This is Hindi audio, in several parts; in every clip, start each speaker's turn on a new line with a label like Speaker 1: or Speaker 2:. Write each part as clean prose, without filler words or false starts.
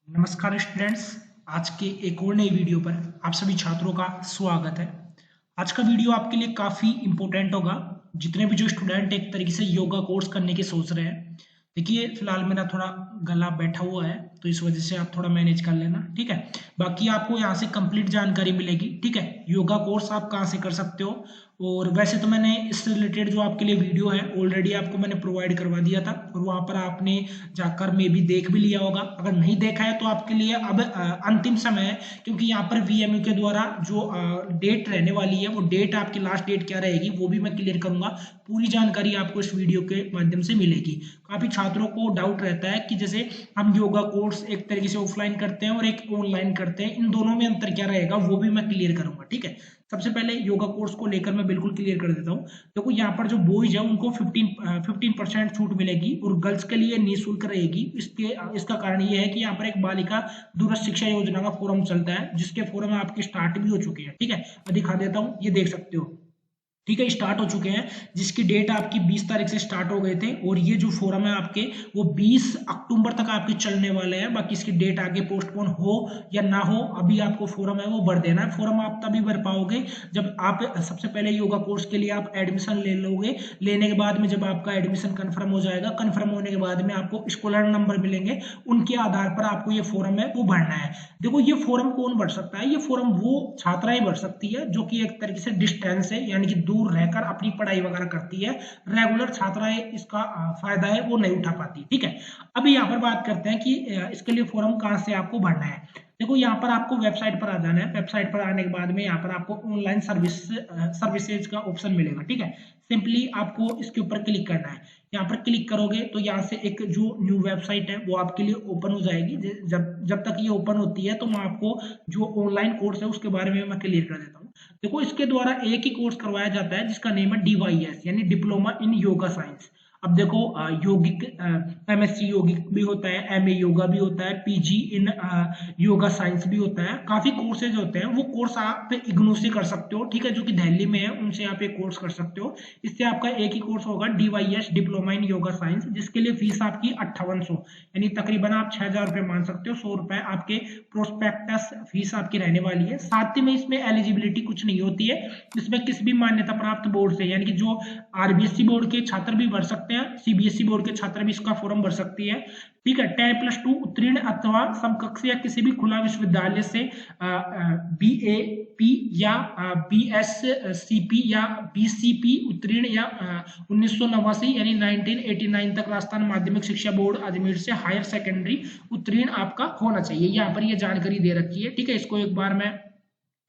Speaker 1: नमस्कार स्टूडेंट्स। आज के एक और नई वीडियो पर आप सभी छात्रों का स्वागत है। आज का वीडियो आपके लिए काफ़ी इम्पोर्टेंट होगा। जितने भी जो स्टूडेंट एक तरीके से योगा कोर्स करने की सोच रहे हैं, देखिए फिलहाल मेरा थोड़ा गला बैठा हुआ है तो इस वजह से आप थोड़ा मैनेज कर लेना, ठीक है। बाकी आपको यहाँ से कंप्लीट जानकारी मिलेगी, ठीक है। योगा कोर्स आप कहाँ से कर सकते हो, और वैसे तो मैंने इससे रिलेटेड जो आपके लिए वीडियो है ऑलरेडी आपको मैंने प्रोवाइड करवा दिया था और वहाँ पर आपने जाकर मे भी देख भी लिया होगा। अगर नहीं देखा है तो आपके लिए अब अंतिम समय है, क्योंकि यहाँ पर वीएमयू के द्वारा जो डेट रहने वाली है वो डेट आपकी लास्ट डेट क्या रहेगी वो भी मैं क्लियर करूंगा। पूरी जानकारी आपको इस वीडियो के माध्यम से मिलेगी। काफी छात्रों को डाउट रहता है कि जैसे हम योगा कोर्स एक तरीके से ऑफलाइन करते हैं और एक ऑनलाइन करते हैं, इन दोनों में अंतर क्या रहेगा वो भी मैं क्लियर करूंगा, ठीक है। सबसे पहले योगा कोर्स को लेकर मैं बिल्कुल क्लियर कर देता हूँ। देखो यहाँ पर जो बॉयज है उनको 15% छूट मिलेगी और गर्ल्स के लिए निःशुल्क रहेगी। इसका कारण ये है कि यहाँ पर एक बालिका दूरस्थ शिक्षा योजना का फोरम चलता है, जिसके फोरम आपके स्टार्ट भी हो चुके हैं, ठीक है। मैं दिखा देता हूँ, ये देख सकते हो, ठीक है, स्टार्ट हो चुके हैं। जिसकी डेट आपकी 20 तारीख से स्टार्ट हो गए थे और ये जो फोरम है आपके वो 20 अक्टूबर तक आपके चलने वाले हैं। बाकी इसकी डेट आगे पोस्टपोन हो या ना हो, अभी आपको फोरम है वो भर देना है। फोरम आप तभी भर पाओगे जब आप सबसे पहले योगा कोर्स के लिए आप एडमिशन ले लोगे। लेने के बाद में जब आपका एडमिशन कंफर्म हो जाएगा, कंफर्म होने के बाद में आपको स्कॉलर नंबर मिलेंगे, उनके आधार पर आपको ये फोरम है वो भरना है। देखो ये फोरम कौन भर सकता है, ये फोरम वो छात्राएं भर सकती है जो कि एक तरीके से डिस्टेंस है, यानी कि दूर रहकर अपनी पढ़ाई वगैरह करती है। रेगुलर छात्राएं इसका फायदा है वो नहीं उठा पाती, ठीक है। अभी यहाँ पर बात करते हैं कि इसके लिए फॉर्म कहाँ से आपको भरना है। देखो यहाँ पर आपको वेबसाइट पर आ जाना है। वेबसाइट पर आने के बाद में यहाँ पर आपको ऑनलाइन सर्विसेज का ऑप्शन मिलेगा, ठीक है। सिंपली आपको इसके ऊपर क्लिक करना है। यहाँ पर क्लिक करोगे तो यहाँ से एक जो न्यू वेबसाइट है वो आपके लिए ओपन हो जाएगी। जब जब तक ये ओपन होती है तो मैं आपको जो ऑनलाइन कोर्स है उसके बारे में मैं क्लियर कर देता हूँ। देखो इसके द्वारा एक ही कोर्स करवाया जाता है जिसका नेम है DYS, यानी डिप्लोमा इन योगा साइंस। अब देखो यौगिक MSc यौगिक भी होता है, MA योगा भी होता है, PG इन योगा साइंस भी होता है। काफी कोर्सेज होते हैं, वो कोर्स आप इग्नू से कर सकते हो, ठीक है, जो कि दिल्ली में है, उनसे आप एक कोर्स कर सकते हो। इससे आपका एक ही कोर्स होगा DYS diploma in yoga science, जिसके लिए फीस आपकी 5800 यानी तकरीबन आप 6000 रुपये मान सकते हो। 100 रुपए आपके प्रोस्पेक्टस फीस आपकी रहने वाली है। साथ ही में इसमें एलिजिबिलिटी कुछ नहीं होती है, इसमें किसी भी मान्यता प्राप्त बोर्ड से, यानी कि जो RBSC बोर्ड के छात्र भी भर सकते हैं, CBSE बोर्ड के छात्र भी इसका फॉर्म भर सकती है, ठीक है। 10+2 उत्तीर्ण अथवा समकक्ष या किसी भी खुला विश्वविद्यालय से BAP या BSCP या BCP उत्तीर्ण या 1989 यानी 1989 तक राजस्थान माध्यमिक शिक्षा बोर्ड अजमेर से हायर सेकेंडरी उत्तीर्ण आपका होना चाहिए। यहाँ पर ये जानकारी दे रखी है, ठीक है। इसको एक बार मैं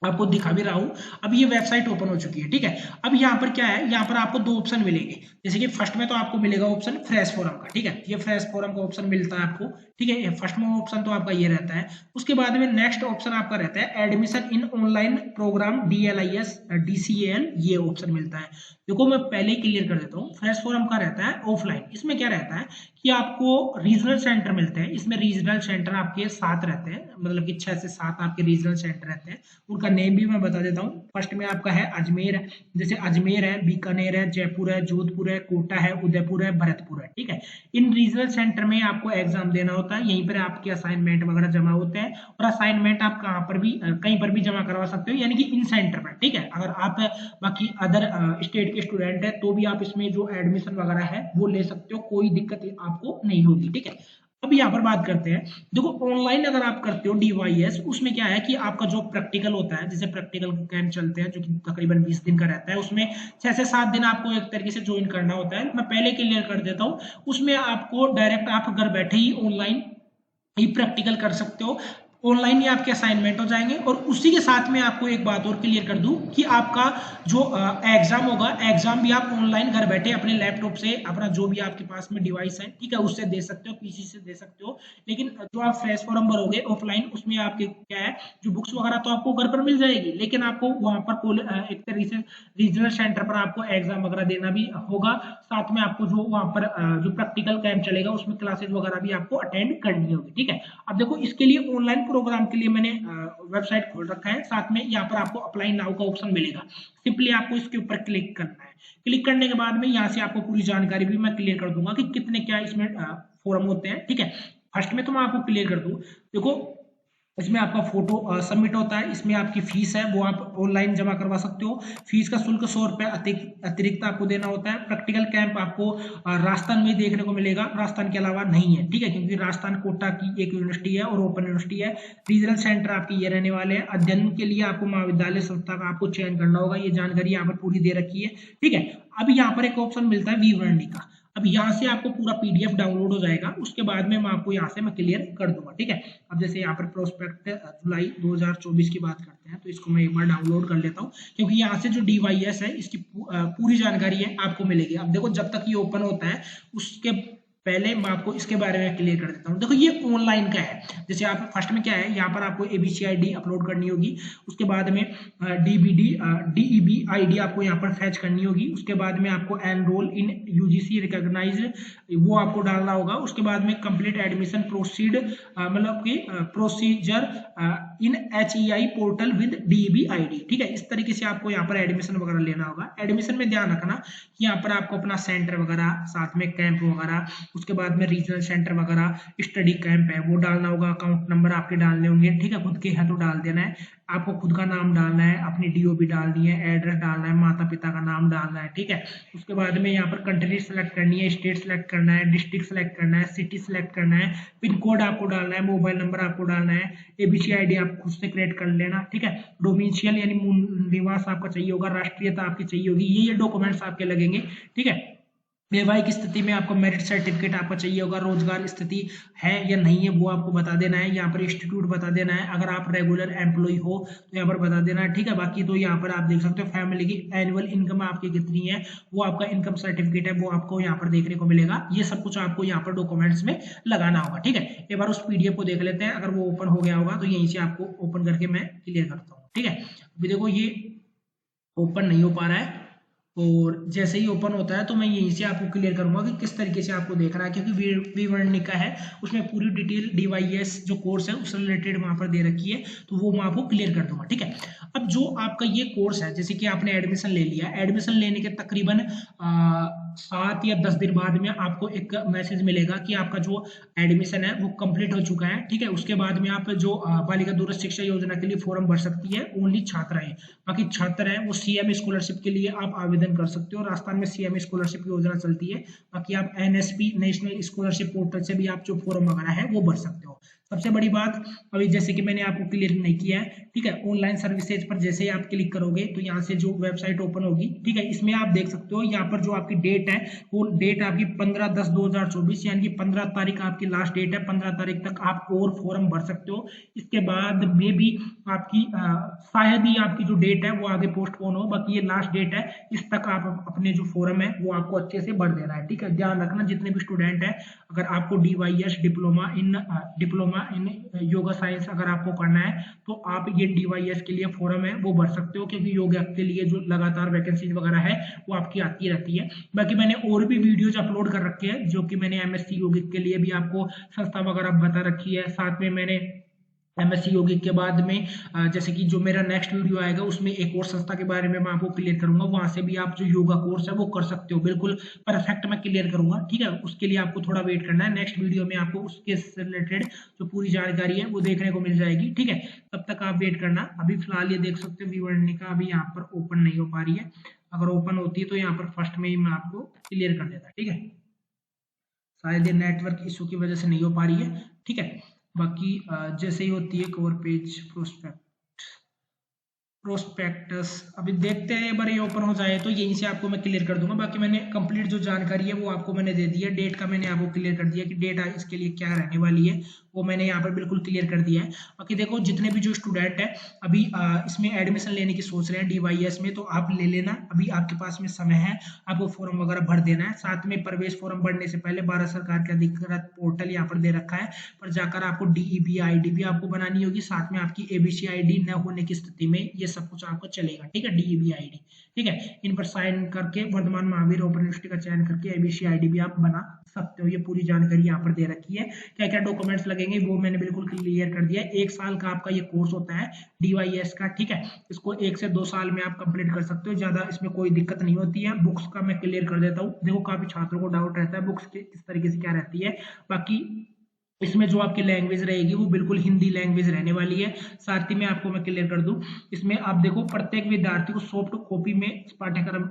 Speaker 1: आपको दिखा भी रहा हूं। अब ये वेबसाइट ओपन हो चुकी है, ठीक है। अब यहाँ पर क्या है, यहाँ पर आपको दो ऑप्शन मिलेंगे। जैसे कि फर्स्ट में तो आपको मिलेगा ऑप्शन फ्रेश फोरम का, ठीक है, ये फ्रेश फोरम का ऑप्शन मिलता है आपको, ठीक है। फर्स्ट में ऑप्शन तो आपका ये रहता है। उसके बाद में नेक्स्ट ऑप्शन आपका रहता है admission in online program DLIS DCAL, ये ऑप्शन मिलता है। देखो मैं पहले ही क्लियर कर देता हूँ। फ्रेश फोरम का रहता है ऑफलाइन। इसमें क्या रहता है कि आपको रीजनल सेंटर मिलते हैं। इसमें रीजनल सेंटर आपके 7 रहते हैं, मतलब कि 6 से 7 आपके रीजनल सेंटर रहते हैं। उनका नेम भी मैं बता देता हूँ। फर्स्ट में आपका है अजमेर, जैसे अजमेर है, बीकानेर है, जयपुर है, जोधपुर है, कोटा है, उदयपुर है, भरतपुर है, ठीक है। इन रीजनल सेंटर में आपको एग्जाम देना होता है। यहीं पर आपके असाइनमेंट वगैरह जमा होते हैं और असाइनमेंट आप कहाँ पर भी कहीं पर भी जमा करवा सकते हो, यानी कि इन सेंटर पर, ठीक है। अगर आप बाकी अदर स्टेट के स्टूडेंट है तो भी आप इसमें जो एडमिशन वगैरह है वो ले सकते हो, कोई दिक्कत आपको नहीं होगी, ठीक है। अब यहाँ पर बात करते हैं। देखो ऑनलाइन अगर आप करते हो DYS, उसमें क्या है कि आपका जो प्रैक्टिकल होता है, जैसे प्रैक्टिकल कैंप चलते हैं जो कि तकरीबन 20 दिन का रहता है, उसमें 6 से 7 दिन आपको एक तरीके से ज्वाइन करना होता है। मैं पहले क्लियर कर देता हूँ। उसमें आपको डायरेक्ट आप घर बैठे ही ऑनलाइन ही प्रैक्टिकल कर सकते हो। ऑनलाइन ही आपके असाइनमेंट हो जाएंगे। और उसी के साथ में आपको एक बात और क्लियर कर दूं कि आपका जो एग्जाम होगा, एग्जाम भी आप ऑनलाइन घर बैठे अपने लैपटॉप से, अपना जो भी आपके पास में डिवाइस है, ठीक है, उससे दे सकते हो, PC से दे सकते हो। लेकिन जो आप फ्रेश फॉर्म भरोगे ऑफलाइन, उसमें आपके क्या है, जो बुक्स वगैरह तो आपको घर पर मिल जाएगी, लेकिन आपको वहां पर एक तरीके से रीजनल सेंटर पर आपको एग्जाम वगैरह देना भी होगा। साथ में आपको जो वहां पर जो प्रैक्टिकल कैंप चलेगा उसमें क्लासेज वगैरह भी आपको अटेंड करनी होगी, ठीक है। अब देखो इसके लिए ऑनलाइन प्रोग्राम के लिए मैंने वेबसाइट खोल रखा है। साथ में यहाँ पर आपको अप्लाई नाउ का ऑप्शन मिलेगा। सिंपली आपको इसके ऊपर क्लिक करना है। क्लिक करने के बाद में यहाँ से आपको पूरी जानकारी भी मैं क्लियर कर दूंगा कि कितने क्या इसमें फोरम होते हैं, ठीक है। फर्स्ट में तो मैं आपको क्लियर कर दूं, देखो इसमें आपका फोटो सबमिट होता है, इसमें आपकी फीस है वो आप ऑनलाइन जमा करवा सकते हो। फीस का शुल्क 100 रुपये अतिरिक्त आपको देना होता है। प्रैक्टिकल कैंप आपको राजस्थान में देखने को मिलेगा, राजस्थान के अलावा नहीं है, ठीक है, क्योंकि राजस्थान कोटा की एक यूनिवर्सिटी है और ओपन यूनिवर्सिटी है। रीजनल सेंटर आपके ये रहने वाले हैं। अध्ययन के लिए आपको महाविद्यालय संस्था का आपको चयन करना होगा, ये जानकारी यहाँ पर पूरी दे रखी है, ठीक है। अब यहाँ पर एक ऑप्शन मिलता है विवरणी का। अब यहाँ से आपको पूरा पीडीएफ डाउनलोड हो जाएगा, उसके बाद में मैं आपको यहाँ से मैं क्लियर कर दूंगा, ठीक है। अब जैसे यहाँ पर प्रोस्पेक्ट जुलाई 2024 की बात करते हैं, तो इसको मैं एक बार डाउनलोड कर लेता हूँ, क्योंकि यहाँ से जो डीवाईएस है इसकी पूरी जानकारी है आपको मिलेगी। अब देखो जब तक ये ओपन होता है उसके पहले मैं आपको इसके बारे में क्लियर कर देता हूँ। देखो ये ऑनलाइन का है, जैसे आप फर्स्ट में क्या है, यहाँ पर आपको एबीसी आईडी अपलोड करनी होगी, उसके बाद में डीईबी आईडी आपको यहाँ पर फैच करनी होगी, उसके बाद में आपको एनरोल इन यूजीसी रिकॉग्नाइज्ड वो आपको डालना होगा, उसके बाद में कंप्लीट एडमिशन प्रोसीड मतलब कि procedure in HEI portal with DEB ID, ठीक है। इस तरीके से आपको यहाँ पर एडमिशन वगैरह लेना होगा। एडमिशन में ध्यान रखना कि यहाँ पर आपको अपना सेंटर वगैरह, साथ में कैंप वगैरह, उसके बाद में रीजनल सेंटर वगैरह, स्टडी कैंप है वो डालना होगा, अकाउंट नंबर आपके डालने होंगे, ठीक है, खुद के है तो डाल देना है, आपको खुद का नाम डालना है, अपनी डीओबी डालनी है, एड्रेस डालना है, माता पिता का नाम डालना है, ठीक है। उसके बाद में यहाँ पर कंट्री सेलेक्ट करनी है, स्टेट सेलेक्ट करना है, डिस्ट्रिक्ट सेलेक्ट करना है, सिटी सेलेक्ट करना है, पिन कोड आपको डालना है, मोबाइल नंबर आपको डालना है, एबीसी आईडी आप खुद से क्रिएट कर लेना, ठीक है। डोमिशियल यानी मूल निवास आपका चाहिए होगा, राष्ट्रीयता आपकी चाहिए होगी, ये डॉक्यूमेंट्स आपके लगेंगे, ठीक है। वैवाहिक स्थिति में आपको मेरिट सर्टिफिकेट आपका चाहिए होगा, रोजगार स्थिति है या नहीं है वो आपको बता देना है, यहाँ पर इंस्टीट्यूट बता देना है, अगर आप रेगुलर एम्प्लॉय हो तो यहाँ पर बता देना है, ठीक है। बाकी तो यहाँ पर आप देख सकते हो फैमिली की एनुअल इनकम आपकी कितनी है, वो आपका इनकम सर्टिफिकेट है वो आपको यहाँ पर देखने को मिलेगा। ये सब कुछ आपको यहाँ पर डॉक्यूमेंट्स में लगाना होगा, ठीक है। एक बार उस पीडीएफ को देख लेते हैं, अगर वो ओपन हो गया होगा तो यहीं से आपको ओपन करके मैं क्लियर करता हूँ, ठीक है। अभी देखो ये ओपन नहीं हो पा रहा है, और जैसे ही ओपन होता है तो मैं यहीं से आपको क्लियर करूंगा कि किस तरीके से आपको देखना है, क्योंकि विवरणिका है उसमें पूरी डिटेल डीवाईएस जो कोर्स है उससे रिलेटेड वहां पर दे रखी है, तो वो मैं आपको क्लियर कर दूंगा, ठीक है। अब जो आपका ये कोर्स है, जैसे कि आपने एडमिशन ले लिया, एडमिशन लेने के तकरीबन 7 या 10 दिन बाद में आपको एक मैसेज मिलेगा कि आपका जो एडमिशन है वो कंप्लीट हो चुका है, ठीक है। उसके बाद में आप जो बालिका दूरस्थ शिक्षा योजना के लिए फॉर्म भर सकती है ओनली छात्राएं, बाकी छात्र है वो सीएम स्कॉलरशिप के लिए आप आवेदन कर सकते हो। राजस्थान में सीएम स्कॉलरशिप योजना चलती है, बाकी आप एनएसपी नेशनल स्कॉलरशिप पोर्टल से भी आप जो फॉर्म वगैरह है वो भर सकते हो। सबसे बड़ी बात, अभी जैसे कि मैंने आपको क्लियर नहीं किया है, ठीक है, ऑनलाइन सर्विसेज पर जैसे ही आप क्लिक करोगे तो यहाँ से जो वेबसाइट ओपन होगी, ठीक है, इसमें आप देख सकते हो यहाँ पर जो आपकी डेट है वो डेट आपकी 15/10/2024 यानी कि 15 तारीख आपकी लास्ट डेट है। 15 तारीख तक आप और फॉर्म भर सकते हो। इसके बाद में भी आपकी शायद ही आपकी जो डेट है वो आगे पोस्टपोन हो, बाकी ये लास्ट डेट है, इस तक आप अपने जो फॉर्म है वो आपको अच्छे से भर देना है, ठीक है। ध्यान रखना जितने भी स्टूडेंट है, अगर आपको DYS diploma in yoga science अगर आपको करना है तो आप ये डीवाईएस के लिए फॉर्म है वो भर सकते हो, क्योंकि योगा के लिए जो लगातार वैकेंसीज वगैरह है वो आपकी आती रहती है। बाकी मैंने और भी वीडियोज अपलोड कर रखे हैं, जो कि मैंने एमएससी योगिक के लिए भी आपको संस्था वगैरह बता रखी है। साथ में मैंने एमएससी योगिक के बाद में जैसे कि जो मेरा नेक्स्ट वीडियो आएगा उसमें एक और संस्था के बारे में मैं आपको क्लियर करूंगा, वहां से भी आप जो योगा कोर्स है वो कर सकते हो, बिल्कुल परफेक्ट मैं क्लियर करूंगा, ठीक है। उसके लिए आपको थोड़ा वेट करना है, नेक्स्ट वीडियो में आपको उसके रिलेटेड जो पूरी जानकारी है वो देखने को मिल जाएगी, ठीक है। तब तक आप वेट करना। अभी फिलहाल ये देख सकते हो विवरणिका अभी यहाँ पर ओपन नहीं हो पा रही है, अगर ओपन होती है तो यहाँ पर फर्स्ट में ही मैं आपको क्लियर कर देता, ठीक है। शायद ये नेटवर्क इशू की वजह से नहीं हो पा रही है, ठीक है। बाकी जैसे ही होती है कवर पेज प्रोस्पेक्टस अभी देखते हैं, एक बार ये ओपन हो जाए तो यहीं से आपको मैं क्लियर कर दूंगा। बाकी मैंने कंप्लीट जो जानकारी है वो आपको मैंने दे दी है, डेट का मैंने आपको क्लियर कर दिया कि डेट इसके लिए क्या रहने वाली है वो मैंने यहाँ पर बिल्कुल क्लियर कर दिया है। बाकी देखो जितने भी जो स्टूडेंट है अभी इसमें एडमिशन लेने की सोच रहे हैं डीवाईएस में, तो आप ले लेना, अभी आपके पास में समय है, आपको फॉर्म वगैरह भर देना है। साथ में प्रवेश फॉर्म भरने से पहले भारत सरकार का अधिकृत पोर्टल यहाँ पर दे रखा है, पर जाकर आपको डीईबी आईडी भी आपको बनानी होगी, साथ में आपकी एबीसी आईडी न होने की स्थिति में ये सब कुछ आपको चलेगा, ठीक है। डीईबी आईडी, ठीक है, इन पर साइन करके वर्धमान महावीर ओपन यूनिवर्सिटी का चयन करके एबीसी आईडी भी आप बना सकते हो। ये पूरी जानकारी यहाँ पर दे रखी है, क्या क्या डॉक्यूमेंट्स लगेंगे वो मैंने बिल्कुल क्लियर कर दिया है। 1 साल का आपका ये कोर्स होता है डीवाईएस का, ठीक है, इसको 1 से 2 साल में आप कंप्लीट कर सकते हो, ज्यादा इसमें कोई दिक्कत नहीं होती है। बुक्स का मैं क्लियर कर देता हूँ, देखो काफी छात्रों को डाउट रहता है बुक्स किस तरीके से क्या रहती है। बाकी इसमें जो आपकी लैंग्वेज रहेगी वो बिल्कुल हिंदी लैंग्वेज रहने वाली है। साथ ही में आपको मैं क्लियर कर दूं, इसमें आप देखो प्रत्येक विद्यार्थी को सॉफ्ट कॉपी में पाठ्यक्रम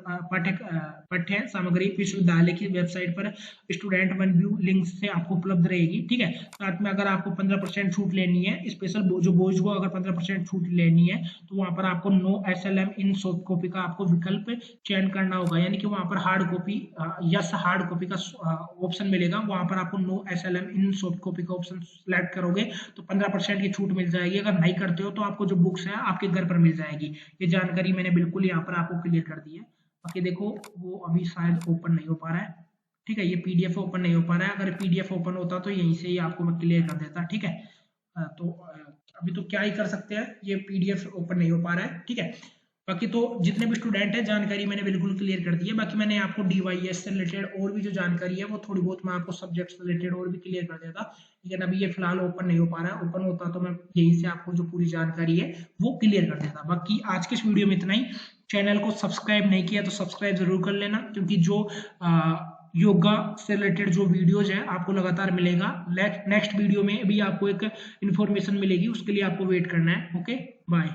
Speaker 1: पाठ्य सामग्री विश्वविद्यालय की वेबसाइट पर स्टूडेंट वन व्यू लिंक से आपको उपलब्ध रहेगी। ठीक है, साथ में अगर आपको 15% छूट लेनी है, स्पेशल जो बोझ को अगर 15% छूट लेनी है तो वहां पर आपको नो SLM इन सॉफ्ट कॉपी का आपको विकल्प चयन करना होगा, यानी कि वहां पर hard copy yes hard copy का ऑप्शन मिलेगा, वहां पर आपको नो SLM इन सॉफ्ट कॉपी का ऑप्शन सेलेक्ट करोगे तो 15% की छूट मिल जाएगी। अगर नहीं करते हो तो आपको जो बुक्स है आपके घर पर मिल जाएगी। ये जानकारी मैंने बिल्कुल यहाँ पर आपको क्लियर कर दी है। बाकी देखो वो अभी शायद ओपन नहीं हो पा रहा है। ठीक है, ये PDF ओपन नहीं हो पा रहा है, अगर PDF ओपन होता तो यहीं से ही आपको मैं क्लियर कर देता। ठीक है, तो अभी तो क्या ही कर सकते हैं, ये PDF ओपन नहीं हो पा रहा है। ठीक है, बाकी तो जितने भी स्टूडेंट हैं जानकारी मैंने बिल्कुल क्लियर कर दी है। बाकी मैंने आपको DYS से रिलेटेड और भी जो जानकारी है वो थोड़ी बहुत मैं आपको सब्जेक्ट से रिलेटेड और भी क्लियर कर देता, लेकिन अभी ये फिलहाल ओपन नहीं हो पा रहा है। ओपन होता तो मैं यहीं से आपको जो पूरी जानकारी है वो क्लियर कर देता। बाकी आज के इस वीडियो में इतना ही। चैनल को सब्सक्राइब नहीं किया तो सब्सक्राइब जरूर कर लेना, क्योंकि जो योगा से रिलेटेड जो वीडियोज है आपको लगातार मिलेगा। नेक्स्ट वीडियो में भी आपको एक इन्फॉर्मेशन मिलेगी, उसके लिए आपको वेट करना है। Okay, bye.